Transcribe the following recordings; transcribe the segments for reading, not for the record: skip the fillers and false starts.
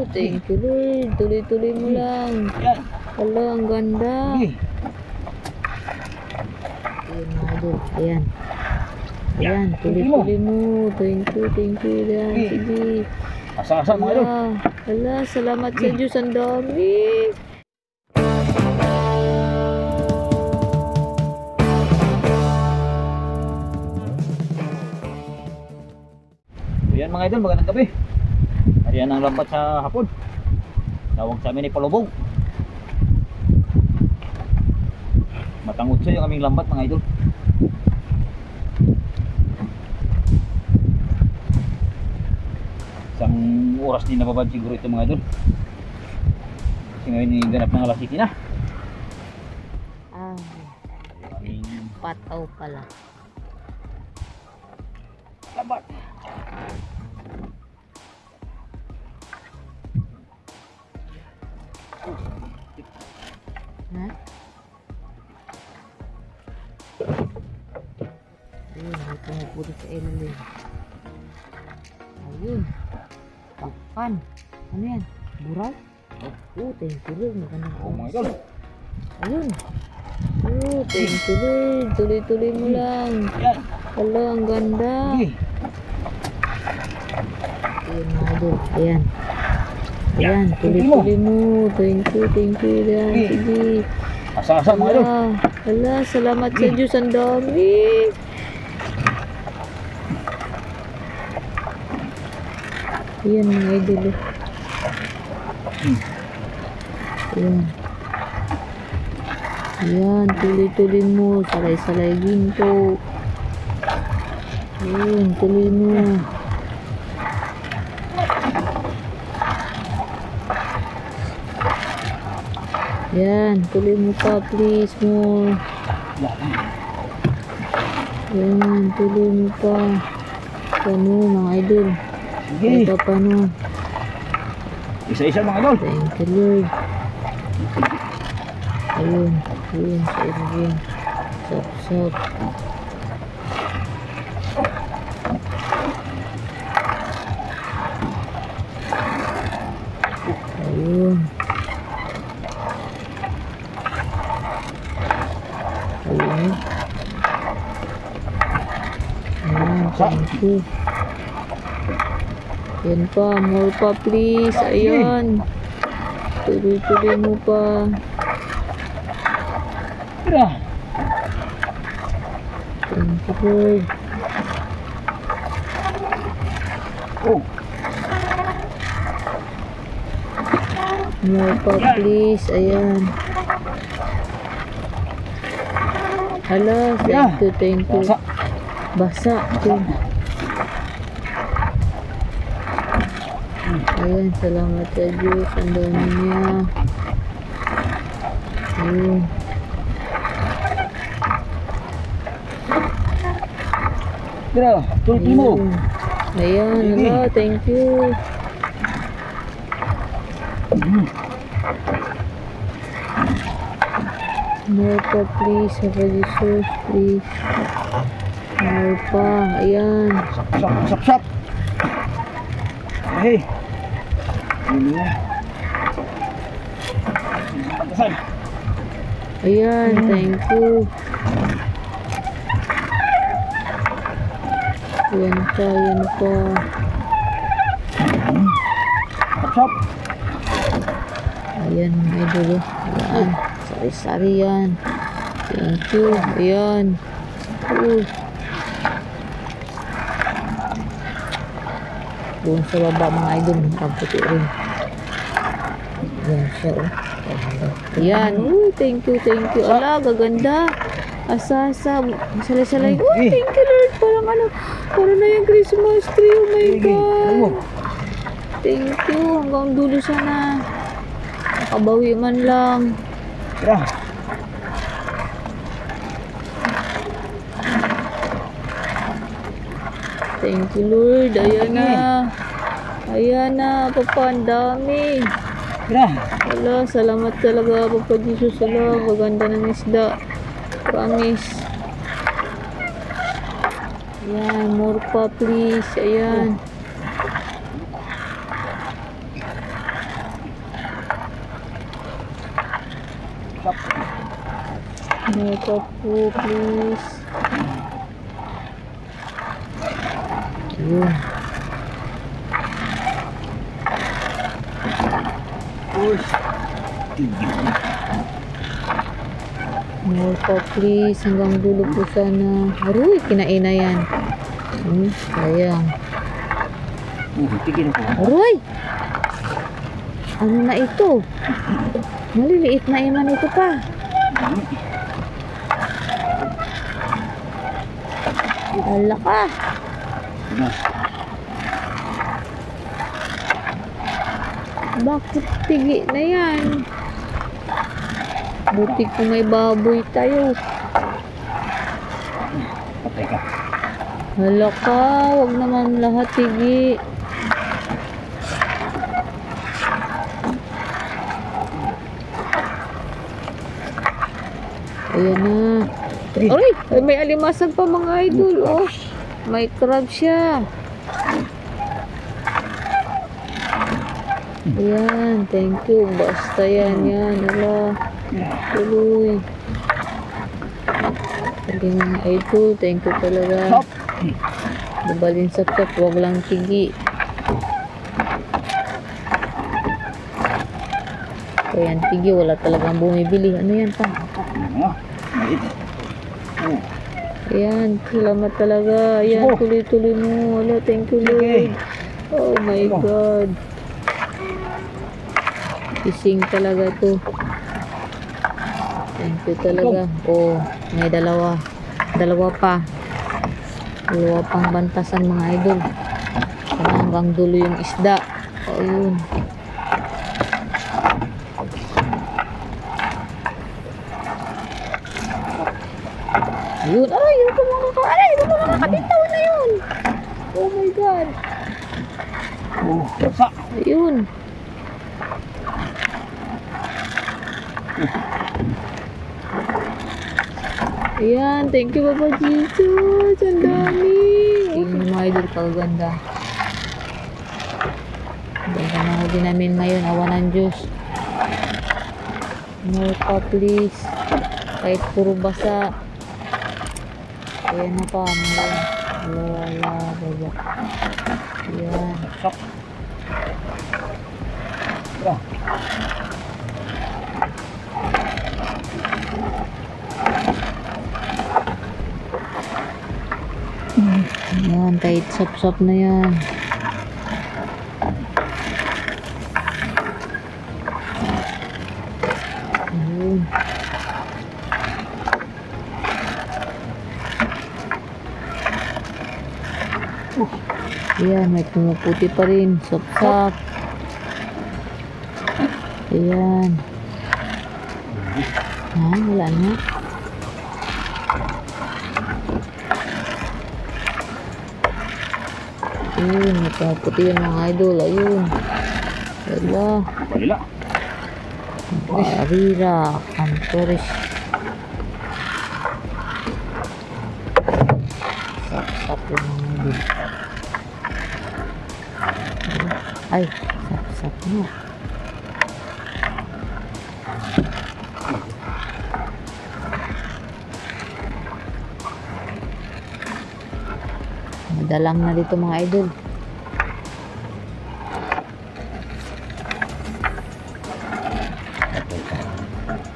Thank you Lord. Tuloy-tuloy mo lang. Yan. Hala, ang ganda. Sige. Ayan mga idol. Ayan. Ayan, tuloy-tuloy mo. Thank you. Ayan, sige. Asa-asa mga idol. Hala, salamat sa Diyos. Ang dami. Ayan mga idol, magandang gabi. Ayan ang lambat sa hapon. Tawag sa amin ay palubog. Matangutso yung aming lambat mga idol. Isang oras din nababad siguro ito mga idol. Kasi ngayon yung ganap ng alas 7 na. Ah, Aming pataw pala. lambat. Ha? Ayun, may pumupulo sa ilalim. Ayun. Takpan. Ano yan? Bural? Oh, thank you Lord. Magandang Oo mga idol. Ayun. Oh, thank you Lord. Tuloy-tuloy mo lang. Yan. Hala, ang ganda. Sige. Ayun mga idol. Ayan. Ayan, tuloy-tuloy mo. Thank you. Ayan, sige. Asa-asa mga idol. Hala, salamat sa Diyos. Ang dami. Ayan mga idol. Ayan. Ayan, tuloy-tuloy mo. Salay-salay ginto. Ayan, tuloy mo. Ayan, tuloy mo pa please mo. Ayan, tuloy mo pa. Paano mga idol? Sige. Ito paano? Isa-isa mga idol. Thank you Lord. Ayun, sa ilalim. Sop. Ayun. Ayan, thank you. Yan pa, more pa please. Ayan. Tuloy-tuloy mo pa. Tira. Thank you Lord. Oh. More pa please. Ayan. Hala, thank you. Basa. Ayan, salamat sa Diyos. Ang dami niya. Ayun. Tira, tulti mo. Ayan, hala, thank you. More pa please, Papa Jesus, please. More pa, ayan. Sap. Hey. Ini ya. Pantasan. Ayan, thank you. Yan pa. Sap. Ayan, may dulo. Ayan, sari-sari yan. Thank you. Ayan. Doon sa baba mga idol, nakaputi rin. Ayan siya, oh. Ayan, thank you. Ala, gaganda. Asa-asa, salay-salay. Thank you Lord. Parang na yung Christmas tree. Oh my God. Thank you. Hanggang dulo sana. Nakabawi man lang. Tira. Thank you Lord. Ayan na. Papa, ang dami. Tira. Wala, salamat talaga Papa Jesus. Wala, maganda ng isda. Promise. Ayan, more pa please. Ayan. More pa po, please. Yun. Push. Tigil. More pa, please. Hanggang dulo po sana. Aroy, kinain na yan. Sayang. Tigil ako. Aroy! Ano na ito? Maliliit na iman ito pa. Hala ka. Bakit tigi na yan? Buti kung may baboy tayo. Patay ka. Hala ka, wag naman lahat tigi. Ayan na. Ay, may alimasag pa mga idol. Oh, may crab siya. Ayan, thank you. Basta yan, yan. Hala. Tuloy. Sige mga idol, thank you talaga. Babalin sa chop, wag lang tigi. Ayan, tigi, wala talagang bumibili. Ano yan pa? Maliit. Ayan, salamat talaga. Ayan, tuloy-tuloy mo. Wala, thank you Lord. Oh my God. Ising talaga to. Thank you talaga. Oh, may dalawa. Dalawa pa. Dalawa pang bantasan mga idol. Sana hanggang dulo yung isda. Oh, yun. Ayun, ay, yun po mga kabitaw na yun. Oh my God. Oh, basa. Ayun. Ayan, thank you Papa Jesus. Ang dami. Tingnan mo mga idol, kaganda. Ganda na huli namin ngayon. Awa ng Diyos. More pa please. Kahit puro basa. Ayan na pa. Wala, baba. Ayan. Sok. Tara. Ayan, kahit sap-sap na yan. Ayun. Ayan, may pumuputi pa rin. Sap-sap. Ayan. Wala na. Ayun, may pumuputi yung mga idol. Ayun. Wala. Wala. Barira. Cantoris. Sap-sap yung mga idol. Ay, sap-sap na. Madalang na dito mga idol.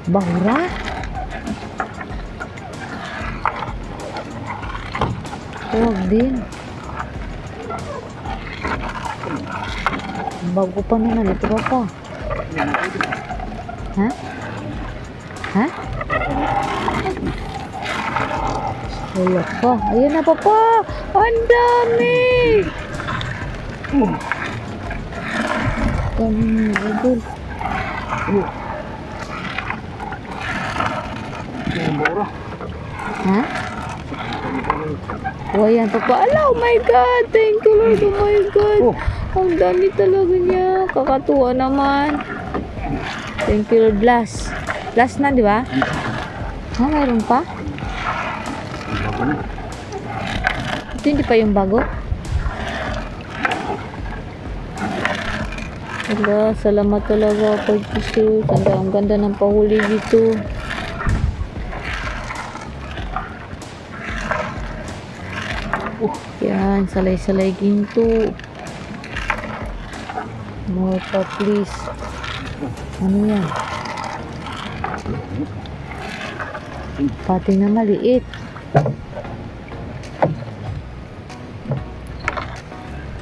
Bahura? Huwag din. Bago pa naman. Ito pa. Ha? Ha? Wala pa. Ayan na papa. Ang dami. Dami mga idol. Ha? Oh, ayan papa. Ala, oh my God. Thank you Lord. Oh my God. Ang dami talaga niya. Kakatuwa naman. Thank you Lord. Last. Last na, di ba? Ha, mayroon pa? Ito hindi pa yung bago? Wala, salamat talaga kay Jesus. Ang ganda ng pahuli dito. Yan, salay-salay ginto. More pa please. Ano yan? Pati na maliit.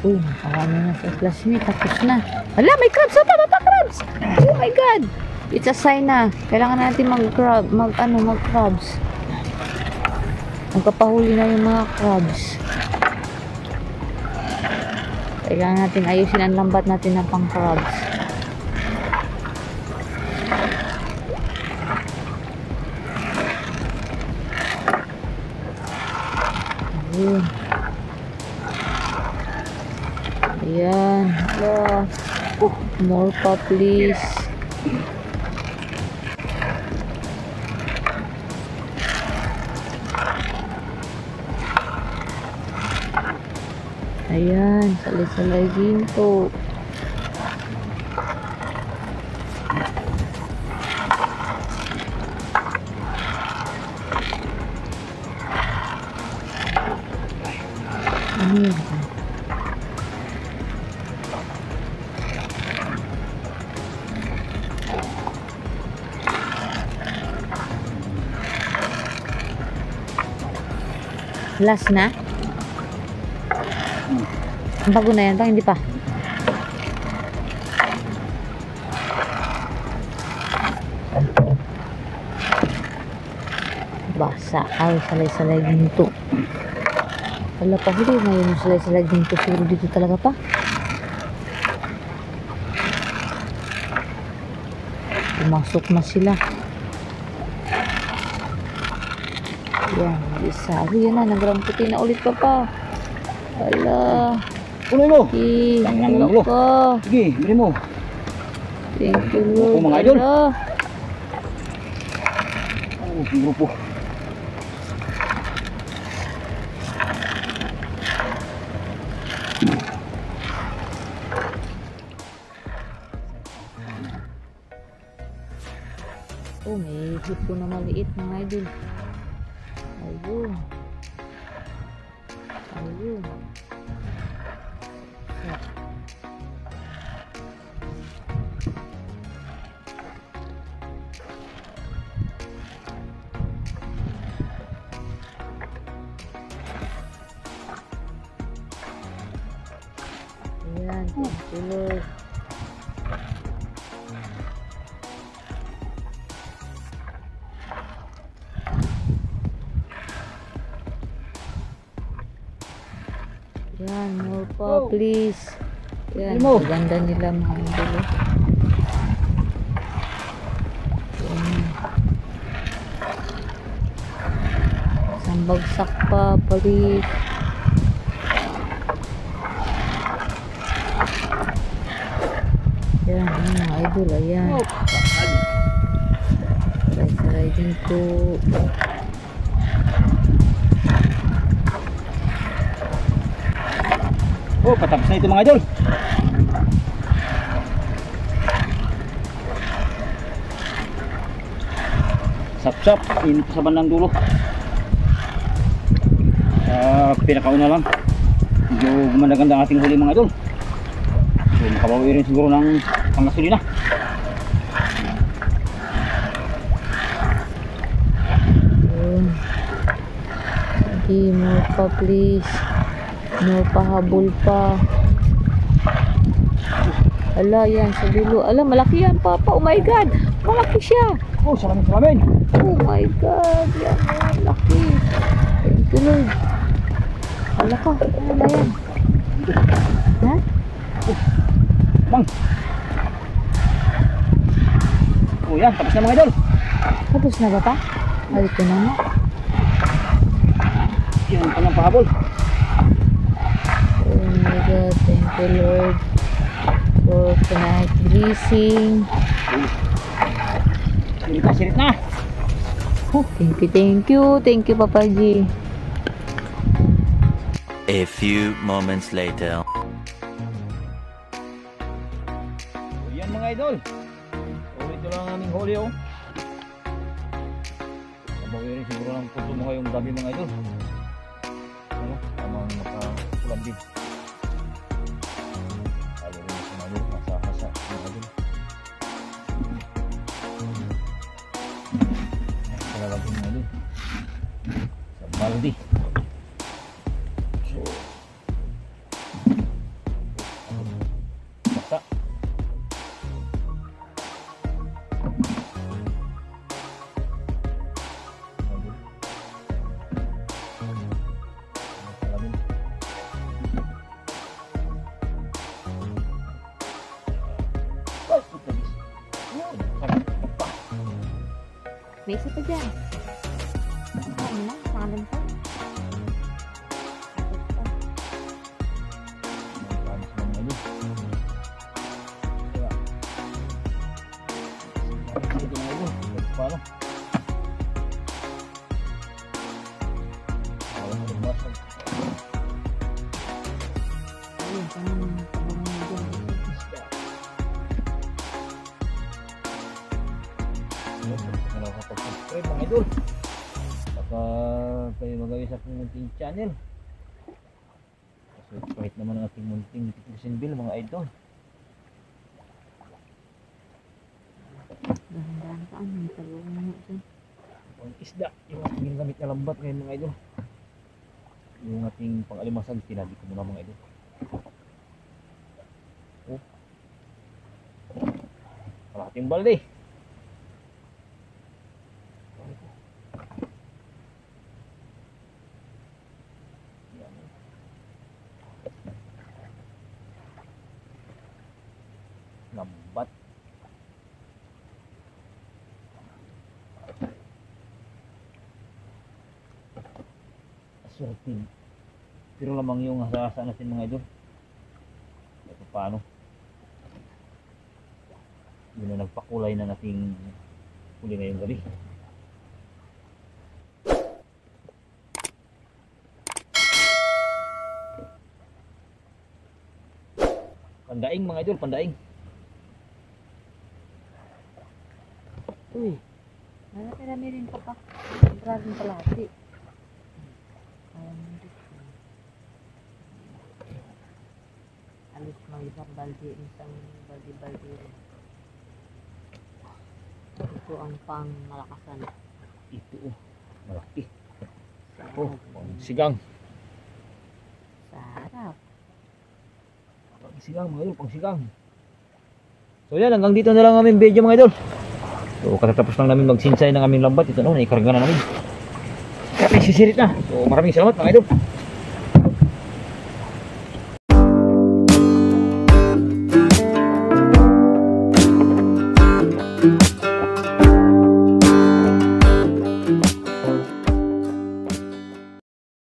Uy, nakakano na sa classmate. Tapos na. Ala, may crabs! Apa, baba crabs! Oh my God! It's a sign na. Kailangan natin mag-crabs. Magpapahuli na yung mga crabs. Kailangan natin ayusin ang lambat natin ng pang crabs. Ayun. Ayan. Hala. More pa please. Ayan, salay-salay ginto. Ano yun? Last na? Bago na yan, bang hindi pa? Basa. Ay, salay-salay ginto. Wala pa, huli na yun yung salay-salay ginto. Siguro dito talaga pa. Pumasok na sila. Yan, isa. Yan na, nagramputi na ulit pa pa. Ala. Kuloy mo. Thank you ka. Sige, bili mo. Thank you Lord. Mga idol. Ala. Oh, grupo. Oh, may hipo na maliit mga idol. Ayun. Ayun. Ayan, thank you Lord. Yan, more pa, please. Yan, maganda nila mga idol. Yan. Isang bagsak pa, please. Yan, mga idol, ayan. Saray-saray dito. Oh, patapos na ito mga idol. Sap-sap, init sa bandang dulo. Pinakauna lang. Medyo gumanda-ganda ang ating huli mga idol. So, makabawi rin siguro ng panggasolina. Sige, more pa please. More pa, habol pa. Ala, yan sa dulo. Ala, malaki yan papa. Oh my God, malaki siya. Oh, salamin. Oh my God, yan, malaki. Thank you Lord. Ala ka, ano ba yan? Ha? Bang. Oh, yan, tapos na mga idol. Tapos na ba pa? Balik ko na nga. Yan pa ng pahabol. Oh my God, thank you Lord for tonight blessing. Sirit na. Oh, thank you Papa G. A few moments later. Yan mga idol. Ulit na lang ang aming huli oh. Kabawi rin siguro ng puso mo ngayong gabi mga idol. Ano? Tamang din. Lalo rin sa mga idol, masa-masa mga idol. Lalagyan mga idol sa balde. So basa. May isa pa dyan. Ano na? Pangalan pa? Paano? Ayun, paano na? Paano na dyan? Nakakapag-subscribe mga idol. Baka kayo magawin sa aking munting channel. Kasi kahit naman ang ating munting notification bell mga idol. Dahan-dahan ka. Ano? Talungan mo dyan. Ang isda, yung ating gamit na lambat ngayon mga idol. Yung ating pang-alimasag, tinabi ko muna mga idol. Oh. Kalahating balde. Lambat. Assorted. Pero lamang yung hasa natin mga idol. Ito paano? Yun na nagpakulay na nating huli ngayong gabi. Pandaing mga idol, pandaing. Uy. Marami rin pa pa. Maraming kalahati. Alis mga isang balde. Isang balde-balde rin. Ito ang pang malakasan. Ito oh, malaki. Oh, sigang. Sarap. Pang sigang mga idol, pang sigang. So yan, hanggang dito na lang aming video mga idol. So katatapos lang namin magsinsay ng aming lambat. Ito na, naikarga na namin. Kaya may sisirit na. So maraming salamat mga idol.